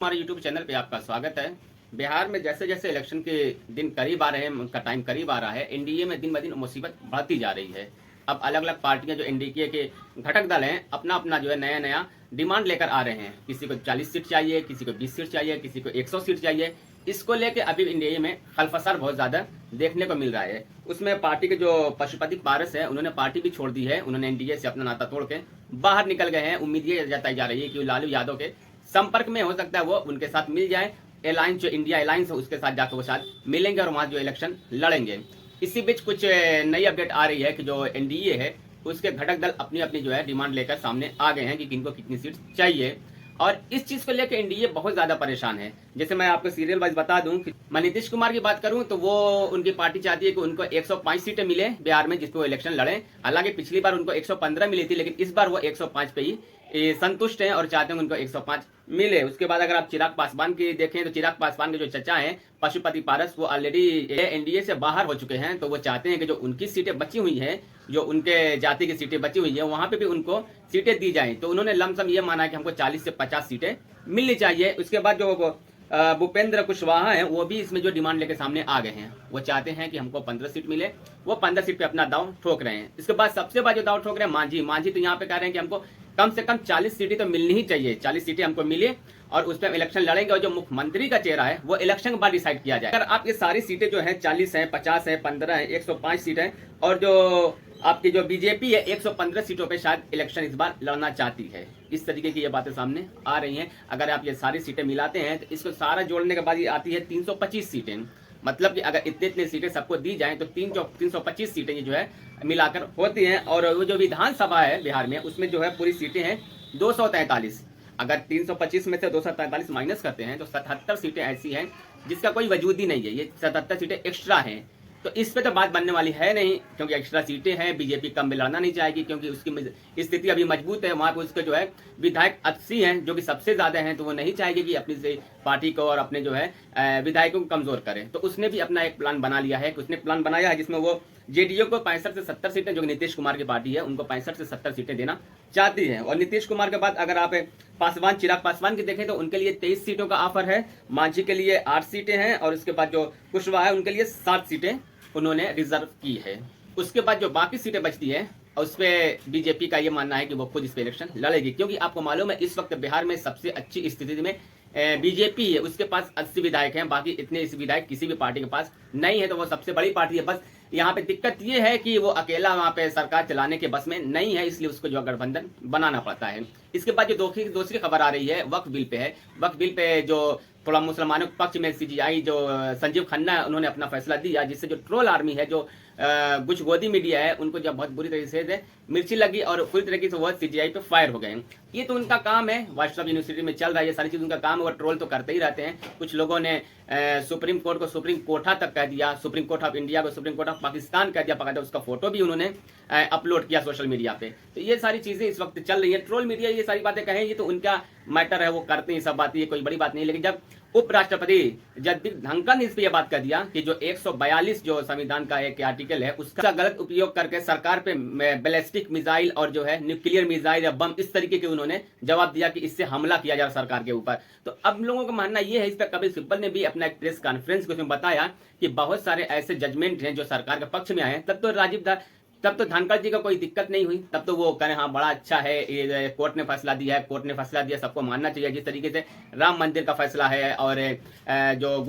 हमारे YouTube channel पे आपका स्वागत है। बिहार में जैसे जैसे इलेक्शन के दिन करीब आ रहे हैं, उनका टाइम करीब आ रहा है, एनडीए में दिन ब दिन मुसीबत बढ़ती जा रही है। अब अलग अलग पार्टियां जो एनडीए के घटक दल हैं, अपना अपना जो है नया नया डिमांड लेकर आ रहे हैं। किसी को 40 सीट चाहिए, किसी को 20 सीट चाहिए, किसी को 100 सीट चाहिए। इसको लेके अभी एनडीए में खलफसार बहुत ज्यादा देखने को मिल रहा है। उसमें पार्टी के जो पशुपति पारस है, उन्होंने पार्टी भी छोड़ दी है। उन्होंने एनडीए से अपना नाता तोड़ के बाहर निकल गए हैं। उम्मीद ये जताई जा रही है कि लालू यादव के संपर्क में हो सकता है वो उनके साथ मिल जाए। अलायंस जो इंडिया अलायंस है उसके साथ जाकर वो शायद मिलेंगे और वहां जो इलेक्शन लड़ेंगे। इसी बीच कुछ नई अपडेट आ रही है कि जो एनडीए है उसके घटक दल अपनी अपनी जो है डिमांड लेकर सामने आ गए हैं कि किनको कितनी सीट चाहिए। और इस चीज को लेकर एनडीए बहुत ज्यादा परेशान है। जैसे मैं आपको सीरियल वाइज बता दूं कि मैं नीतीश कुमार की बात करूं तो वो उनकी पार्टी चाहती है कि उनको 105 सीटें मिले बिहार में, जिसपे वो इलेक्शन लड़े। हालांकि पिछली बार उनको 115 मिली थी, लेकिन इस बार वो 105 पे ही संतुष्ट हैं और चाहते हैं उनको 105 मिले। उसके बाद अगर आप चिराग पासवान की देखें तो चिराग पासवान के जो चचा हैं पशुपति पारस, वो ऑलरेडी एनडीए से बाहर हो चुके हैं। तो वो चाहते हैं कि जो उनकी सीटें बची हुई हैं, जो उनके जाति की सीटें बची हुई है, वहां पे भी उनको सीटें दी जाएं। तो उन्होंने लमसम ये माना है कि हमको 40 से 50 सीटें मिलनी चाहिए। उसके बाद जो भूपेंद्र कुशवाहा हैं, वो भी इसमें जो डिमांड लेके सामने आ गए हैं। वो चाहते हैं कि हमको 15 सीट मिले। वो 15 सीट पे अपना दाव ठोक रहे हैं। इसके बाद सबसे बड़ा जो दाव ठोक रहे हैं मांझी तो यहाँ पे कह रहे हैं कि हमको कम से कम 40 सीटें तो मिलनी ही चाहिए। 40 सीटें हमको मिले और उस पर इलेक्शन लड़ेंगे। और जो मुख्यमंत्री का चेहरा है वो इलेक्शन के बाद डिसाइड किया जाए। अगर आप ये सारी सीटें जो है 40 है, 50 है, 15 है, 105 सीट है, और जो आपकी जो बीजेपी है 115 सीटों पे शायद इलेक्शन इस बार लड़ना चाहती है। इस तरीके की ये बातें सामने आ रही हैं। अगर आप ये सारी सीटें मिलाते हैं तो इसको सारा जोड़ने के बाद ये आती है 325 सीटें। मतलब कि अगर इतने इतने सीटें सबको दी जाएं तो 325 सीटें ये जो है मिलाकर होती हैं। और वो जो विधानसभा है बिहार में, उसमें जो है पूरी सीटें हैं 243। अगर 325 में से 243 माइनस करते हैं तो 77 सीटें ऐसी हैं जिसका कोई वजूद ही नहीं है। ये 77 सीटें एक्स्ट्रा हैं। तो इस पे तो बात बनने वाली है नहीं, क्योंकि एक्स्ट्रा सीटें हैं। बीजेपी कम में लड़ना नहीं चाहेगी क्योंकि उसकी स्थिति अभी मजबूत है। वहां पे उसके जो है विधायक 80 हैं, जो कि सबसे ज्यादा हैं। तो वो नहीं चाहेगी कि अपनी से पार्टी को और अपने जो है विधायकों को कमजोर करे। तो उसने भी अपना एक प्लान बना लिया है। उसने प्लान बनाया है जिसमें वो जेडीयू को 65 से 70 सीटें, जो नीतीश कुमार की पार्टी है, उनको 65 से 70 सीटें देना चाहती है। और नीतीश कुमार के बाद अगर आप चिराग पासवान की देखें तो उनके लिए 23 सीटों का ऑफर है। मांझी के लिए 8 सीटें हैं और उसके बाद जो कुशवाहा है उनके लिए 7 सीटें उन्होंने रिजर्व की है। उसके बाद जो बाकी सीटें बचती हैं उस पर बीजेपी का ये मानना है कि वो खुद इस पे इलेक्शन लड़ेगी। क्योंकि आपको मालूम है इस वक्त बिहार में सबसे अच्छी स्थिति में बीजेपी है। उसके पास 80 विधायक हैं, बाकी इतने इस विधायक किसी भी पार्टी के पास नहीं है। तो वो सबसे बड़ी पार्टी है। बस यहाँ पे दिक्कत ये है कि वो अकेला वहाँ पे सरकार चलाने के बस में नहीं है, इसलिए उसको जो गठबंधन बनाना पड़ता है। इसके बाद जो दूसरी खबर आ रही है वक्फ बिल पे है। वक्फ बिल पे जो थोड़ा मुसलमानों के पक्ष में सीजीआई जो संजीव खन्ना है, उन्होंने अपना फैसला दिया, जिससे जो ट्रोल आर्मी है, जो कुछ गोदी मीडिया है, उनको जब बहुत बुरी तरीके से मिर्ची लगी और पूरी तरीके से वो सीजीआई पे फायर हो गए। ये तो उनका काम है, वाट्सएप यूनिवर्सिटी में चल रहा है, ये सारी चीज उनका काम है। वो ट्रोल तो करते ही रहते हैं। कुछ लोगों ने सुप्रीम कोर्ट को सुप्रीम कोठा तक कह दिया, सुप्रीम कोर्ट ऑफ इंडिया को सुप्रीम कोर्ट ऑफ पाकिस्तान कह दिया, पकड़ा। उसका फोटो भी उन्होंने अपलोड किया सोशल मीडिया पे। तो ये सारी चीजें इस वक्त चल रही है। ट्रोल मीडिया ये सारी बातें कहें, ये तो उनका मैटर है, वो करते हैं सब बातें, ये कोई बड़ी बात नहीं। लेकिन जब उपराष्ट्रपति जगदीप धनखड़ ने इस पर यह बात कर दिया कि जो 142 जो संविधान का एक आर्टिकल है उसका गलत उपयोग करके सरकार पे बैलिस्टिक मिसाइल और जो है न्यूक्लियर मिसाइल या बम इस तरीके के उन्होंने जवाब दिया कि इससे हमला किया जा सरकार के ऊपर। तो अब लोगों का मानना यह है, इस पर कपिल सिब्बल ने भी अपना एक प्रेस कॉन्फ्रेंस को बताया कि बहुत सारे ऐसे जजमेंट हैं जो सरकार के पक्ष में आए हैं। तब तो धनखड़ जी का कोई दिक्कत नहीं हुई। तब तो वो कहें हाँ बड़ा अच्छा है, ये कोर्ट ने फैसला दिया है, कोर्ट ने फैसला दिया, सबको मानना चाहिए। जिस तरीके से राम मंदिर का फैसला है और जो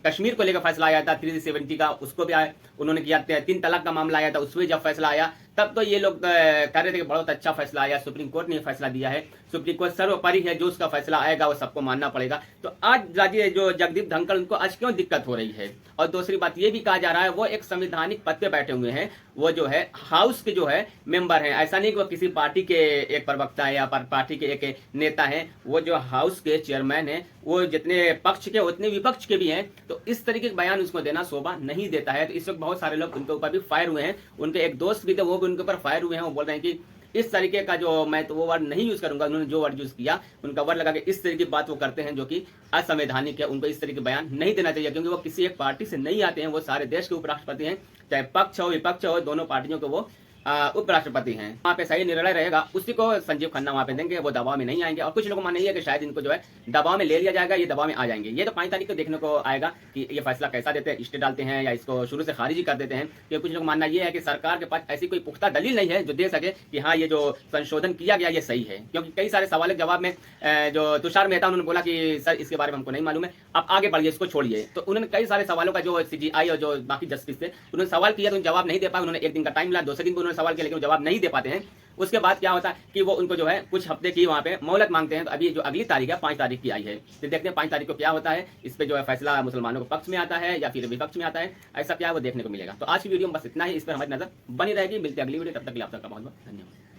कश्मीर को लेकर फैसला आया था 370 का, उसको भी उन्होंने किया। 3 तलाक का मामला आया था, उसमें जब फैसला आया तब तो ये लोग कह रहे थे कि बहुत अच्छा फैसला आया, सुप्रीम कोर्ट ने फैसला दिया है। सुप्रीम कोर्ट सर्वोपरि है, जो उसका फैसला आएगा वो सबको मानना पड़ेगा। तो आज राज्य जो जगदीप धनखड़, उनको आज क्यों दिक्कत हो रही है? और दूसरी बात ये भी कहा जा रहा है वो एक संवैधानिक पद पे बैठे हुए हैं। वो जो है हाउस के जो है मेंबर हैं। ऐसा नहीं कि वो किसी पार्टी के एक प्रवक्ता है या पार्टी के एक नेता है। वो जो हाउस के चेयरमैन है, वो जितने पक्ष के उतने विपक्ष के भी हैं। तो इस तरीके के बयान उसको देना शोभा नहीं देता है। तो इस वक्त बहुत सारे लोग उनके ऊपर भी फायर हुए हैं। उनके एक दोस्त भी थे, वो भी उनके ऊपर फायर हुए हैं। वो बोल रहे हैं कि इस तरीके का जो, मैं तो वो वर्ड नहीं यूज करूंगा, उन्होंने जो वर्ड यूज किया उनका वर्ड लगा कि इस तरीके की बात वो करते हैं जो कि असंवैधानिक है। उनको इस तरीके के बयान नहीं देना चाहिए, क्योंकि वो किसी एक पार्टी से नहीं आते हैं। वो सारे देश के उपराष्ट्रपति हैं, चाहे पक्ष हो विपक्ष हो, दोनों पार्टियों को वो उपराष्ट्रपति हैं, वहाँ पे सही निर्णय रहेगा उसी को संजीव खन्ना वहाँ पे देंगे, वो दबाव में नहीं आएंगे। और कुछ लोगों को मानना ये है कि शायद इनको जो है दबाव में ले लिया जाएगा, ये दबाव में आ जाएंगे। ये तो 5 तारीख को देखने को आएगा कि ये फैसला कैसा देते हैं, स्टे डालते हैं या इसको शुरू से खारिज कर देते हैं। क्योंकि कुछ लोग मानना ये है कि सरकार के पास ऐसी कोई पुख्ता दलील नहीं है जो दे सके कि हाँ ये जो संशोधन किया गया ये सही है। क्योंकि कई सारे सवालों के जवाब में जो तुषार मेहता उन्होंने बोला कि सर इसके बारे में हमको नहीं मालूम है, आप आगे बढ़िए, इसको छोड़िए। तो उन्होंने कई सारे सवालों का जो सीजीआई और जो बाकी जस्टिस थे उन्होंने सवाल किया तो जवाब नहीं दे पाए। उन्होंने एक दिन का टाइम लिया, दूसरे दिन भी उन्होंने सवाल किया, लेकिन जवाब नहीं दे पाते हैं। उसके बाद क्या होता है कि वो उनको जो है कुछ हफ्ते की वहाँ पे मोहलत मांगते हैं। तो अभी जो अगली तारीख है 5 तारीख की आई है, तो देखते हैं 5 तारीख को क्या होता है। इस पे जो है फैसला मुसलमानों के पक्ष में आता है या फिर विपक्ष में आता है, ऐसा क्या है वो देखने को मिलेगा। तो आज की वीडियो में बस इतना ही, इस पर हमारी नजर बनी रहेगी। मिलते हैं अगली वीडियो, तब तक के लिए आप सबका बहुत बहुत धन्यवाद।